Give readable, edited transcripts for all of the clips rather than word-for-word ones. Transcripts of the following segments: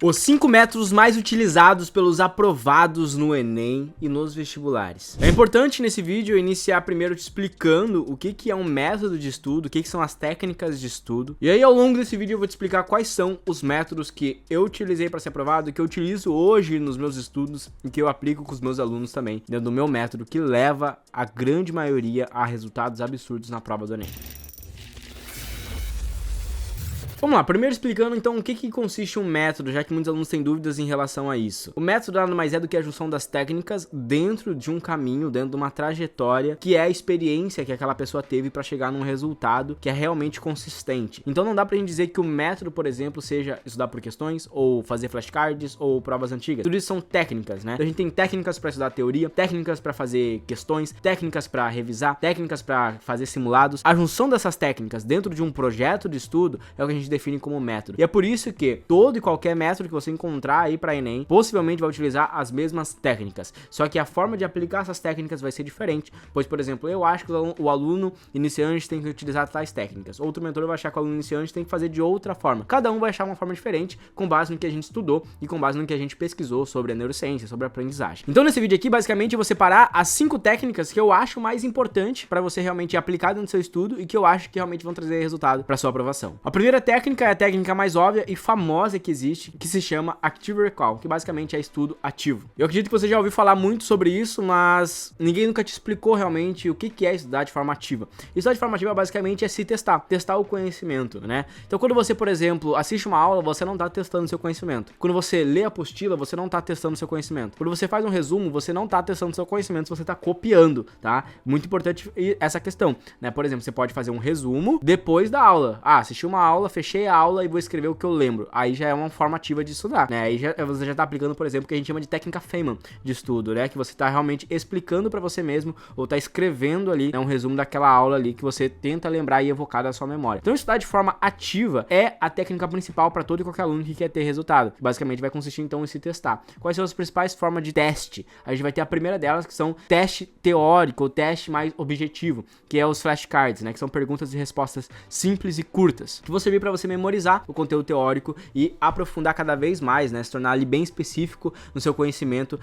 Os 5 métodos mais utilizados pelos aprovados no Enem e nos vestibulares. É importante nesse vídeo eu iniciar primeiro te explicando o que é um método de estudo, o que são as técnicas de estudo. E aí ao longo desse vídeo eu vou te explicar quais são os métodos que eu utilizei para ser aprovado, que eu utilizo hoje nos meus estudos e que eu aplico com os meus alunos também, dentro do meu método, que leva a grande maioria a resultados absurdos na prova do Enem. Vamos lá, primeiro explicando então o que consiste um método, já que muitos alunos têm dúvidas em relação a isso. O método nada mais é do que a junção das técnicas dentro de um caminho, dentro de uma trajetória, que é a experiência que aquela pessoa teve para chegar num resultado que é realmente consistente. Então não dá pra gente dizer que o método, por exemplo, seja estudar por questões, ou fazer flashcards, ou provas antigas. Tudo isso são técnicas, né? Então a gente tem técnicas para estudar teoria, técnicas para fazer questões, técnicas para revisar, técnicas para fazer simulados. A junção dessas técnicas dentro de um projeto de estudo é o que a gente define como método. E é por isso que todo e qualquer método que você encontrar aí para Enem, possivelmente vai utilizar as mesmas técnicas. Só que a forma de aplicar essas técnicas vai ser diferente, pois, por exemplo, eu acho que o aluno iniciante tem que utilizar tais técnicas. Outro mentor vai achar que o aluno iniciante tem que fazer de outra forma. Cada um vai achar uma forma diferente com base no que a gente estudou e com base no que a gente pesquisou sobre a neurociência, sobre a aprendizagem. Então, nesse vídeo aqui, basicamente, eu vou separar as 5 técnicas que eu acho mais importante para você realmente aplicar no seu estudo e que eu acho que realmente vão trazer resultado para sua aprovação. A primeira técnica é a técnica mais óbvia e famosa que existe, que se chama Active Recall, que basicamente é estudo ativo. Eu acredito que você já ouviu falar muito sobre isso, mas ninguém nunca te explicou realmente o que é estudar de forma ativa. Estudar de forma ativa basicamente é se testar o conhecimento, né? Então quando você, por exemplo, assiste uma aula, você não está testando seu conhecimento. Quando você lê a apostila, você não está testando seu conhecimento. Quando você faz um resumo, você não está testando seu conhecimento, você está copiando, tá? Muito importante essa questão, né? Por exemplo, você pode fazer um resumo depois da aula. Ah, assisti uma aula, fechei a aula e vou escrever o que eu lembro. Aí já é uma forma ativa de estudar, né? Aí você já tá aplicando, por exemplo, o que a gente chama de técnica Feynman de estudo, né? Que você tá realmente explicando pra você mesmo ou tá escrevendo ali, né, um resumo daquela aula ali que você tenta lembrar e evocar da sua memória. Então estudar de forma ativa é a técnica principal para todo e qualquer aluno que quer ter resultado. Basicamente vai consistir então em se testar. Quais são as principais formas de teste? A gente vai ter a primeira delas, que são teste teórico ou teste mais objetivo, que é os flashcards, né? Que são perguntas e respostas simples e curtas, que vão servir para você memorizar o conteúdo teórico e aprofundar cada vez mais, né? Se tornar ali bem específico no seu conhecimento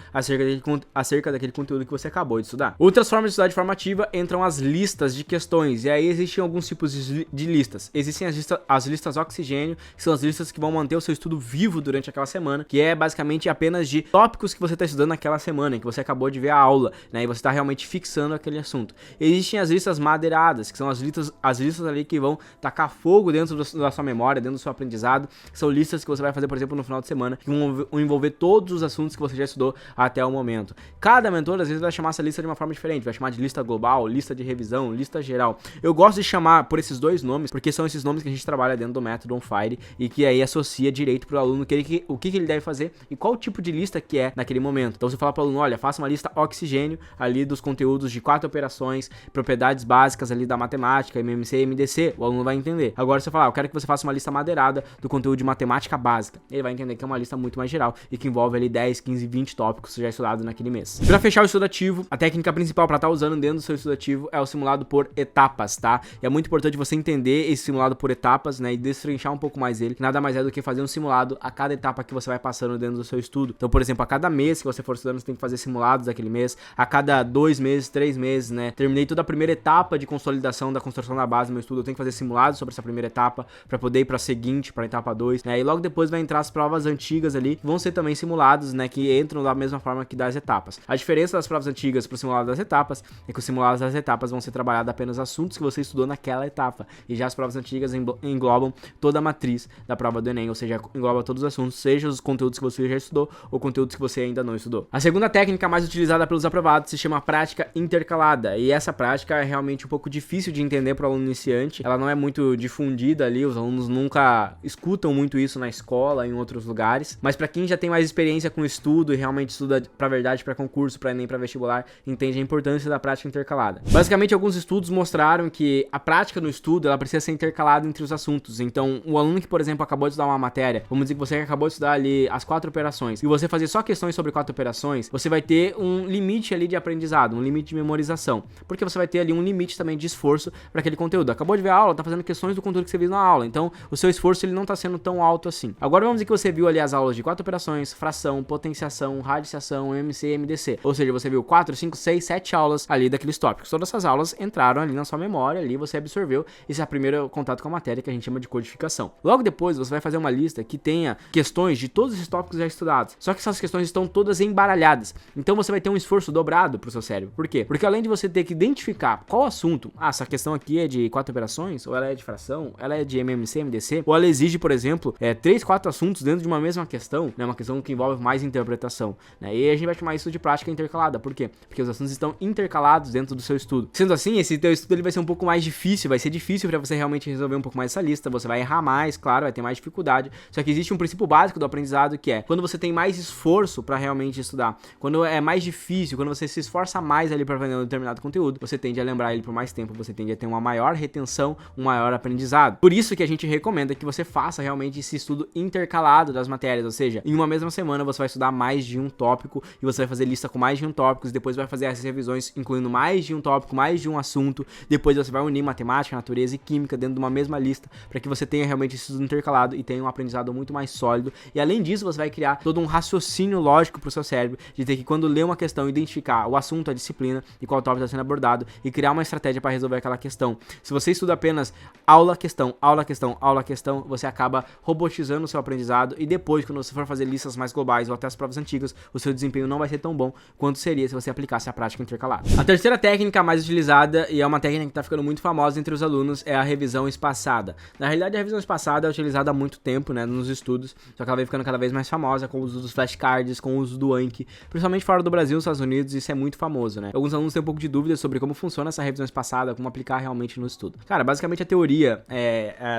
acerca daquele conteúdo que você acabou de estudar. Outras formas de estudar de forma ativa entram as listas de questões, e aí existem alguns tipos de listas. Existem as listas oxigênio, que são as listas que vão manter o seu estudo vivo durante aquela semana, que é basicamente apenas de tópicos que você está estudando naquela semana, que você acabou de ver a aula, né? E você está realmente fixando aquele assunto. Existem as listas madeiradas, que são as listas ali que vão tacar fogo dentro da sua memória, dentro do seu aprendizado, que são listas que você vai fazer, por exemplo, no final de semana, que vão envolver todos os assuntos que você já estudou até o momento. Cada mentor, às vezes, vai chamar essa lista de uma forma diferente, vai chamar de lista global, lista de revisão, lista geral. Eu gosto de chamar por esses dois nomes, porque são esses nomes que a gente trabalha dentro do método On Fire e que aí associa direito pro aluno o que ele deve fazer e qual tipo de lista que é naquele momento. Então você fala pro aluno, olha, faça uma lista oxigênio ali dos conteúdos de 4 operações, propriedades básicas ali da matemática, MMC e MDC, o aluno vai entender. Agora você fala, eu quero que você faça uma lista madeirada do conteúdo de matemática básica. Ele vai entender que é uma lista muito mais geral e que envolve ali 10, 15, 20 tópicos já estudados naquele mês. Para fechar o estudo ativo, a técnica principal para estar usando dentro do seu estudo ativo é o simulado por etapas, tá? E é muito importante você entender esse simulado por etapas, né, e destrinchar um pouco mais ele, que nada mais é do que fazer um simulado a cada etapa que você vai passando dentro do seu estudo. Então, por exemplo, a cada mês que você for estudando, você tem que fazer simulados daquele mês, a cada 2 meses, 3 meses, né? Terminei toda a primeira etapa de consolidação da construção da base do meu estudo, eu tenho que fazer simulados sobre essa primeira etapa para poder ir para a seguinte, para a etapa 2, né? E logo depois vai entrar as provas antigas ali, que vão ser também simulados, né? Que entram da mesma forma que das etapas. A diferença das provas antigas para o simulado das etapas é que os simulados das etapas vão ser trabalhados apenas assuntos que você estudou naquela etapa. E já as provas antigas englobam toda a matriz da prova do Enem, ou seja, engloba todos os assuntos, seja os conteúdos que você já estudou ou conteúdos que você ainda não estudou. A segunda técnica mais utilizada pelos aprovados se chama prática intercalada. E essa prática é realmente um pouco difícil de entender para o aluno iniciante. Ela não é muito difundida ali, os alunos nunca escutam muito isso na escola, em outros lugares, mas para quem já tem mais experiência com estudo e realmente estuda pra verdade, para concurso, para Enem, para vestibular, entende a importância da prática intercalada. Basicamente, alguns estudos mostraram que a prática no estudo, ela precisa ser intercalada entre os assuntos. Então, o aluno que, por exemplo, acabou de estudar uma matéria, vamos dizer que você acabou de estudar ali as 4 operações, e você fazer só questões sobre 4 operações, você vai ter um limite ali de aprendizado, um limite de memorização, porque você vai ter ali um limite também de esforço para aquele conteúdo. Acabou de ver a aula, tá fazendo questões do conteúdo que você viu na aula, Então, o seu esforço ele não tá sendo tão alto assim. Agora vamos dizer que você viu ali as aulas de 4 operações, fração, potenciação, radiciação, MC, MDC. Ou seja, você viu 4, 5, 6, 7 aulas ali daqueles tópicos. Todas essas aulas entraram ali na sua memória, ali você absorveu. Esse é o primeiro contato com a matéria que a gente chama de codificação. Logo depois, você vai fazer uma lista que tenha questões de todos esses tópicos já estudados. Só que essas questões estão todas embaralhadas. Então você vai ter um esforço dobrado pro seu cérebro. Por quê? Porque além de você ter que identificar qual assunto, essa questão aqui é de 4 operações, ou ela é de fração, ela é de MMC, MDC, ou ela exige, por exemplo, 3, 4 assuntos dentro de uma mesma questão, né? Uma questão que envolve mais interpretação, né? E a gente vai chamar isso de prática intercalada. Por quê? Porque os assuntos estão intercalados dentro do seu estudo. Sendo assim, esse teu estudo ele vai ser um pouco mais difícil, vai ser difícil para você realmente resolver um pouco mais essa lista, você vai errar mais, claro, vai ter mais dificuldade. Só que existe um princípio básico do aprendizado que é quando você tem mais esforço para realmente estudar, quando é mais difícil, quando você se esforça mais ali para aprender um determinado conteúdo, você tende a lembrar ele por mais tempo, você tende a ter uma maior retenção, um maior aprendizado. Por isso que a gente recomenda que você faça realmente esse estudo intercalado das matérias, ou seja, em uma mesma semana você vai estudar mais de um tópico e você vai fazer lista com mais de um tópico, depois vai fazer as revisões incluindo mais de um tópico, mais de um assunto, depois você vai unir matemática, natureza e química dentro de uma mesma lista para que você tenha realmente esse estudo intercalado e tenha um aprendizado muito mais sólido. E além disso, você vai criar todo um raciocínio lógico para o seu cérebro de ter que, quando ler uma questão, identificar o assunto, a disciplina e qual tópico está sendo abordado e criar uma estratégia para resolver aquela questão. Se você estuda apenas aula, questão, aula, questão, aula, questão, você acaba robotizando o seu aprendizado e depois, quando você for fazer listas mais globais ou até as provas antigas, o seu desempenho não vai ser tão bom quanto seria se você aplicasse a prática intercalada. A terceira técnica mais utilizada, e é uma técnica que está ficando muito famosa entre os alunos, é a revisão espaçada. Na realidade, a revisão espaçada é utilizada há muito tempo, né, nos estudos, só que ela vem ficando cada vez mais famosa com o uso dos flashcards, com o uso do Anki, principalmente fora do Brasil, nos Estados Unidos, isso é muito famoso, né? Alguns alunos têm um pouco de dúvida sobre como funciona essa revisão espaçada, como aplicar realmente no estudo. Cara, basicamente a teoria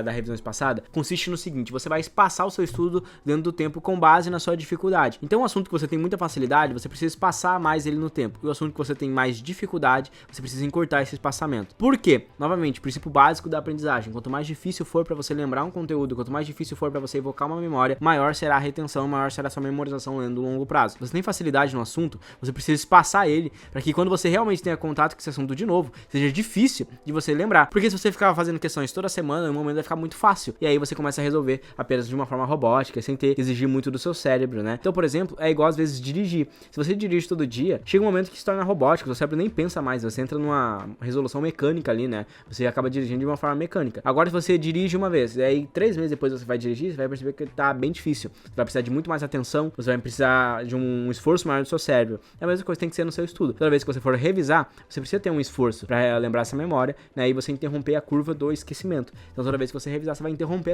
da revisão espaçada consiste no seguinte: você vai espaçar o seu estudo dentro do tempo com base na sua dificuldade. Então, um assunto que você tem muita facilidade, você precisa espaçar mais ele no tempo. E o assunto que você tem mais dificuldade, você precisa encurtar esse espaçamento. Por quê? Novamente, princípio básico da aprendizagem. Quanto mais difícil for para você lembrar um conteúdo, quanto mais difícil for para você evocar uma memória, maior será a retenção, maior será a sua memorização no longo prazo. Você tem facilidade no assunto, você precisa espaçar ele para que quando você realmente tenha contato com esse assunto de novo, seja difícil de você lembrar. Porque se você ficar fazendo questões toda semana, no momento vai ficar muito fácil. E aí você começa a resolver apenas de uma forma robótica, sem ter que exigir muito do seu cérebro, né? Então, por exemplo, é igual às vezes dirigir. Se você dirige todo dia, chega um momento que se torna robótico, o seu cérebro nem pensa mais, você entra numa resolução mecânica ali, né? Você acaba dirigindo de uma forma mecânica. Agora, se você dirige uma vez, e aí 3 meses depois você vai dirigir, você vai perceber que tá bem difícil. Você vai precisar de muito mais atenção, você vai precisar de um esforço maior do seu cérebro. É a mesma coisa que tem que ser no seu estudo. Toda vez que você for revisar, você precisa ter um esforço para lembrar essa memória, né? E você interromper a curva do esquecimento. Então, toda vez que você revisar, você vai interromper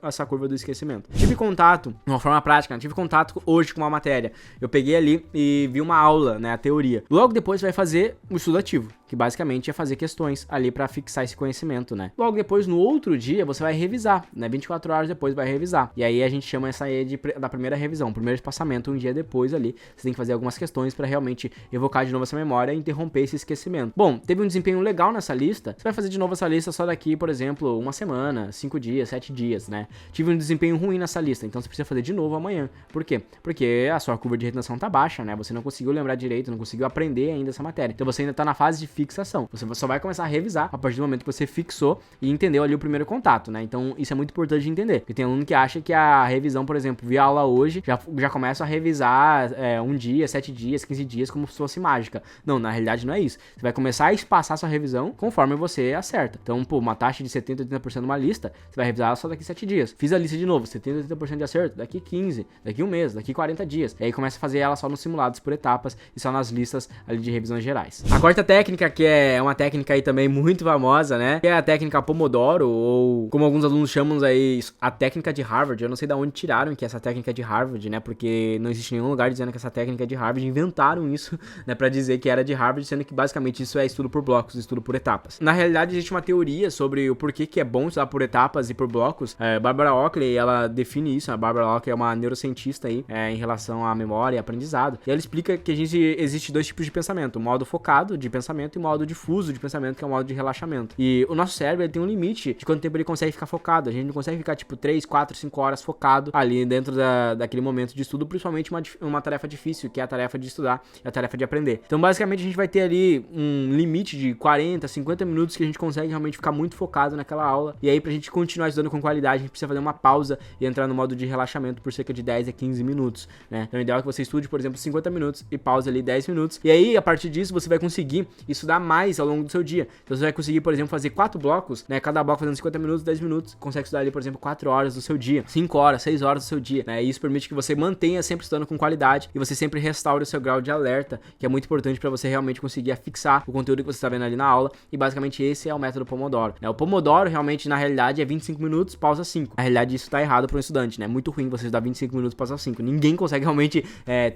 essa curva do esquecimento. Tive contato, de uma forma prática, tive contato hoje com uma matéria. Eu peguei ali e vi uma aula, né? A teoria. Logo depois você vai fazer o estudo ativo, que basicamente é fazer questões ali para fixar esse conhecimento, né? Logo depois, no outro dia, você vai revisar, né? 24 horas depois vai revisar. E aí a gente chama essa aí da primeira revisão, primeiro espaçamento, um dia depois ali. Você tem que fazer algumas questões para realmente evocar de novo essa memória e interromper esse esquecimento. Bom, teve um desempenho legal nessa lista, você vai fazer de novo essa lista só daqui, por exemplo, uma semana, 5 dias, 7 dias, né? Tive um desempenho ruim nessa lista, então você precisa fazer de novo amanhã. Por quê? Porque a sua curva de retenção tá baixa, né? Você não conseguiu lembrar direito, não conseguiu aprender ainda essa matéria. Então você ainda tá na fase de fixação. Você só vai começar a revisar a partir do momento que você fixou e entendeu ali o primeiro contato, né? Então isso é muito importante de entender. Porque tem aluno que acha que a revisão, por exemplo, vi a aula hoje, já começa a revisar um dia, 7 dias, 15 dias, como se fosse mágica. Não, na realidade não é isso. Você vai começar a espaçar sua revisão conforme você acerta. Então, pô, uma taxa de 70, 80% numa lista, você vai revisar ela só daqui 7 dias. Fiz a lista de novo, 70, 80% de acerto, daqui 15, daqui um mês, daqui 40 dias. E aí começa a fazer ela só nos simulados por etapas e só nas listas ali de revisões gerais. A quarta técnica, que é uma técnica aí também muito famosa, né? Que é a técnica Pomodoro, ou como alguns alunos chamam aí, a técnica de Harvard. Eu não sei de onde tiraram que essa técnica é de Harvard, né? Porque não existe nenhum lugar dizendo que essa técnica é de Harvard. Inventaram isso, né? Pra dizer que era de Harvard, sendo que basicamente isso é estudo por blocos, estudo por etapas. Na realidade, existe uma teoria sobre o porquê que é bom estudar por etapas e por blocos. Barbara Oakley, ela define isso. A Barbara Oakley é uma neurocientista aí, em relação à memória e aprendizado. E ela explica que existe 2 tipos de pensamento: o modo focado de pensamento e o modo difuso de pensamento, que é o modo de relaxamento. E o nosso cérebro, ele tem um limite de quanto tempo ele consegue ficar focado. A gente não consegue ficar, tipo, 3, 4, 5 horas focado ali dentro daquele momento de estudo, principalmente uma tarefa difícil, que é a tarefa de estudar e a tarefa de aprender. Então, basicamente, a gente vai ter ali um limite de 40, 50 minutos que a gente consegue realmente ficar muito focado naquela aula. E aí, pra gente continuar estudando com qualidade, a gente precisa fazer uma pausa e entrar no modo de relaxamento por cerca de 10 a 15 minutos, né? Então, o ideal é que você estude, por exemplo, 50 minutos e pause ali 10 minutos. E aí, a partir disso, você vai conseguir estudar mais ao longo do seu dia. Então, você vai conseguir, por exemplo, fazer 4 blocos, né? Cada bloco fazendo 50 minutos, 10 minutos, consegue estudar ali, por exemplo, 4 horas do seu dia, 5 horas, 6 horas do seu dia, né? E isso permite que você mantenha sempre estudando com qualidade e você sempre restaure o seu grau de alerta, que é muito importante para você realmente conseguir fixar o conteúdo que você está vendo ali na aula. E basicamente esse é o método Pomodoro, né? O Pomodoro realmente na realidade é 25 minutos, pausa 5. Na realidade isso tá errado para um estudante, né? É muito ruim você estudar 25 minutos, pausa 5. Ninguém consegue realmente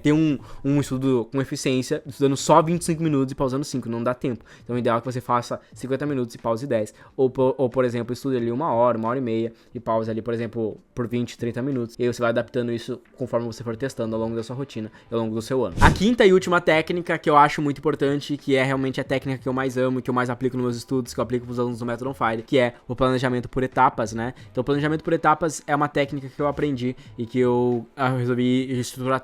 ter um estudo com eficiência estudando só 25 minutos e pausando 5, não dá tempo. Então o ideal é que você faça 50 minutos e pause 10. Ou por exemplo, estude ali 1 hora, 1 hora e meia e pause ali, por exemplo, por 20, 30 minutos. E aí você vai adaptando isso conforme você for testando ao longo da sua rotina, ao longo do seu ano. A quinta e última técnica que eu acho muito importante, que é realmente a técnica que eu mais amo, que eu mais aplico nos meus estudos, que eu aplico pros alunos do Método On Fire, que é o planejamento por etapas, né? Então o planejamento por etapas é uma técnica que eu aprendi e que eu resolvi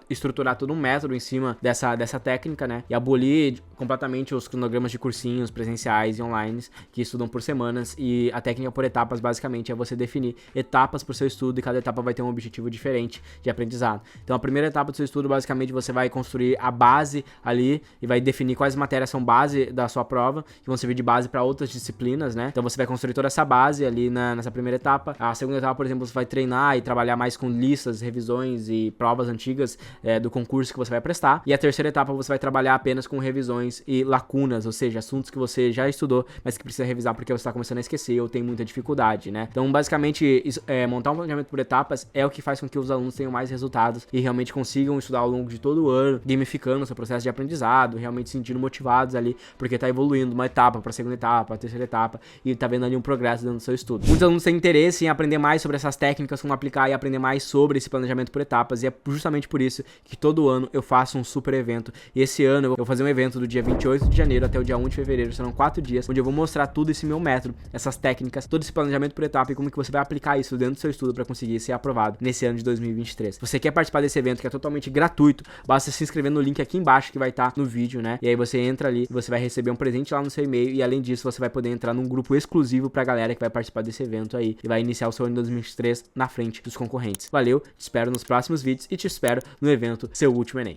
estruturar todo um método em cima dessa técnica, né? E abolir completamente os cronogramas de cursinhos presenciais e online que estudam por semanas. E a técnica por etapas basicamente é você definir etapas pro seu estudo e cada etapa vai ter um objetivo diferente de aprendizado. Então a primeira etapa do seu estudo basicamente você vai construir a base ali e vai definir quais matérias são base da sua prova, que vão servir de base para outras disciplinas, né? Então você vai construir toda essa base ali nessa primeira etapa. A segunda etapa, por exemplo, você vai treinar e trabalhar mais com listas, revisões e provas antigas do concurso que você vai prestar. E a terceira etapa você vai trabalhar apenas com revisões e lacunas, ou seja, assuntos que você já estudou, mas que precisa revisar porque você está começando a esquecer ou tem muita dificuldade, né? Então, basicamente, montar um planejamento por etapas é o que faz com que os alunos tenham mais resultados e realmente consigam estudar ao longo de todo o ano, gamificando o seu processo de aprendizado, realmente se sentindo motivados ali, porque tá evoluindo uma etapa para a segunda etapa, a terceira etapa, e tá vendo ali um progresso dentro do seu estudo. Muitos alunos têm interesse em aprender mais sobre essas técnicas, como aplicar e aprender mais sobre esse planejamento por etapas, e é justamente por isso que todo ano eu faço um super evento. E esse ano eu vou fazer um evento do dia 28 de janeiro até o dia 1 de fevereiro, serão 4 dias, onde eu vou mostrar tudo esse meu método, essas técnicas, todo esse planejamento por etapa e como que você vai aplicar isso dentro do seu estudo para conseguir ser aprovado nesse ano de 2023. Se você quer participar desse evento, que é totalmente gratuito, basta se inscrever no link aqui embaixo que vai estar no vídeo, né? E aí você entra ali e você vai receber um presente lá no seu e-mail e além disso você vai poder entrar num grupo exclusivo pra galera que vai participar desse evento aí e vai iniciar o seu ano de 2023 na frente dos concorrentes. Valeu, te espero nos próximos vídeos e te espero no evento Seu Último Enem.